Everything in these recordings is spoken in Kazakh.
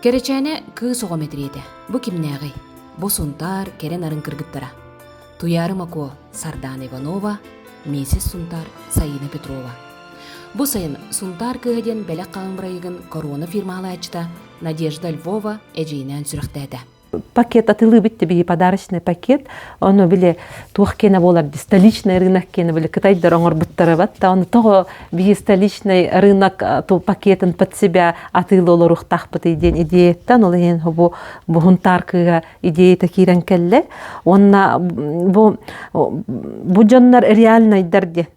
Керечәне кыы соғометриеде. Бу кимнәғи? Бу Сунтар керен арын кыргыттара. Туярым ако Сардана Иванова, миссис Сунтар Саина Петрова. Бу сайын Сунтар кыһыден бәләк қалымбырайығын корона фирмалы ачта Надежда Львова эжейнен сүріқтәді. Пакет атылы битти бии подарочный пакет. Оно биле тух кене болар столичный рынок кене биле Кытайда оңор буттары батта. Оны того бии столичный рынок то пакетын под себя атылы олорух тахпыт идеен идеяттан ол ен бу Сунтар идея такирен келле. Онна бу жоннор реально идерди.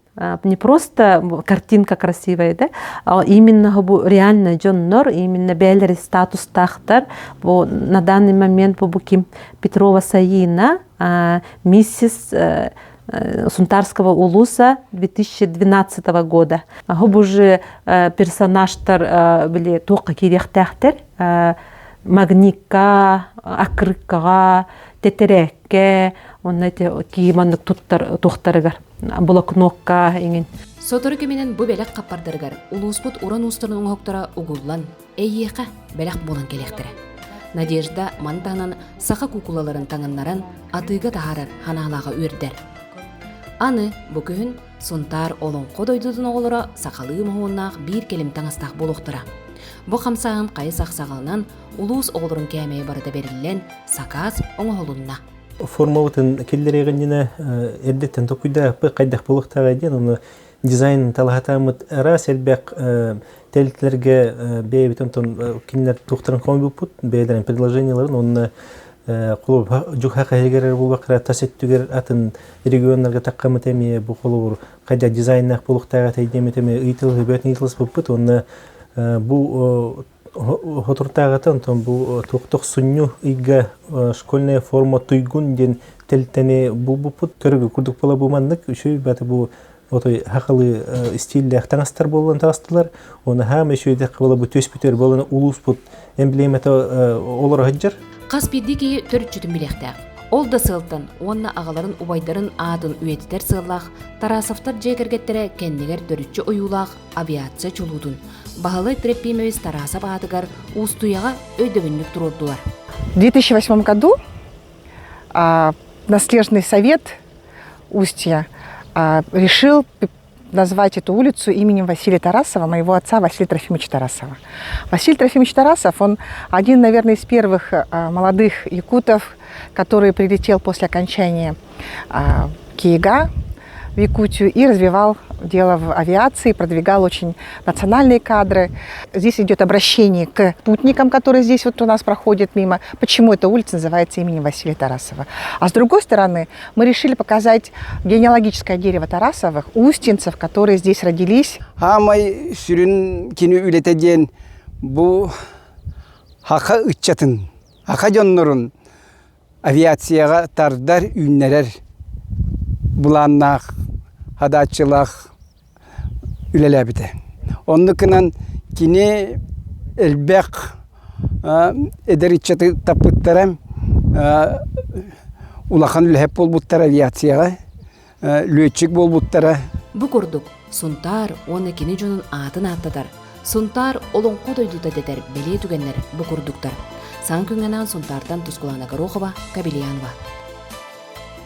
Не просто картинка красивая, да, а именно реально жоннор, именно бәлері статус тахтар. На данный момент Буким Петрова Саина, миссис Сунтарского улуса 2012 года. Уже персонажтар были только кирехтахтер, магника, акрыкка, тетерекке, он эти киеманнык туттарыгар. Блокнокка еңін. Соторы кеменен бұ бәләк қаппардырғар, улуспут уран устырын оңоқтара угуллан, әйеқа бәләк болан келектірі. Надежда мантанан сақа кукулаларын таңынларын атыға тағарар ханалаға өрдер. Аны бұ күйін Сунтар олон қодойдудың оғылыра сақалы мұғыннақ бір келім таңыстақ болуқтыра. Бұ қамсағын қайы сақсағылынан улус оғылырын кәмей барыда берілен сақаз оңғолынна. Формалытын келлерегеніне әрдеттен токуйда қайдақ болуқтаға ден, оны дизайн талғатамыд рас әлбәк тәлітлерге бәйбітін кенілер туқтарын қомы бұппыт, бәйдерін предложенияларын, оны қолы жүк хақы әргерер бұл бақыра тасеттігер атын регионларға таққамы тәме бұл қолы қайда дизайнақ болуқтаға тәйдеме тәме ұйтылығы бәтін ұйтылыс бұппыт, оны бұл Хотуртагатан бу тоқтық сүнню ига школьная форма туйгун ден телтене бу-бу-пут көрігі күрдік бола бұмандық үші бәті бұ хақылы стилі ақтаңастар болуын тағыстылар. Оны хам үші дәқі бола бұ төс бүтер болуын улус бұд эмблеметі олар ғаджар. Қас биддеге төрт жүтін білектәқ. Ол да сылтын, онна ағаларын убайдарын адын үйетітер сыллақ, тарасыфтар жекергеттері кәндегер дөрітші ойулақ авиация чулудын. Бағалы треппимевіз тараса бағатығар устуяға өйдөвінлік тұрордулар. В 2008 году наследный совет Устья решил назвать эту улицу именем Василия Тарасова, моего отца Василия Трофимовича Тарасова. Василий Трофимович Тарасов, он один, наверное, из первых молодых якутов, который прилетел после окончания КИИГа в Якутию и развивал дело в авиации, продвигал очень национальные кадры. Здесь идет обращение к путникам, которые здесь вот у нас проходят мимо, почему эта улица называется именем Василия Тарасова. А с другой стороны, мы решили показать генеалогическое дерево Тарасовых, устинцев, которые здесь родились. Хамай сүрін кені үлетеден бұл хақа үтчатын, хақа жоннырын авиацияға тардар үйнерер бұланнақ, хадатчылақ үлеләбіді. Оннықынан кені әлбәқ әдер үтчаты тапыттарам улақан үләп бол бұттар авиацияға, лөтчік бол бұттара. Бұ көрдік, Сунтар оны кені жонын атын аттадар. Сунтар олон қодойдута дедер беле түгенлер бұ көрдіктар. Сан күнгенен Сунтардан Тускулана Горохова, Кабелиянова.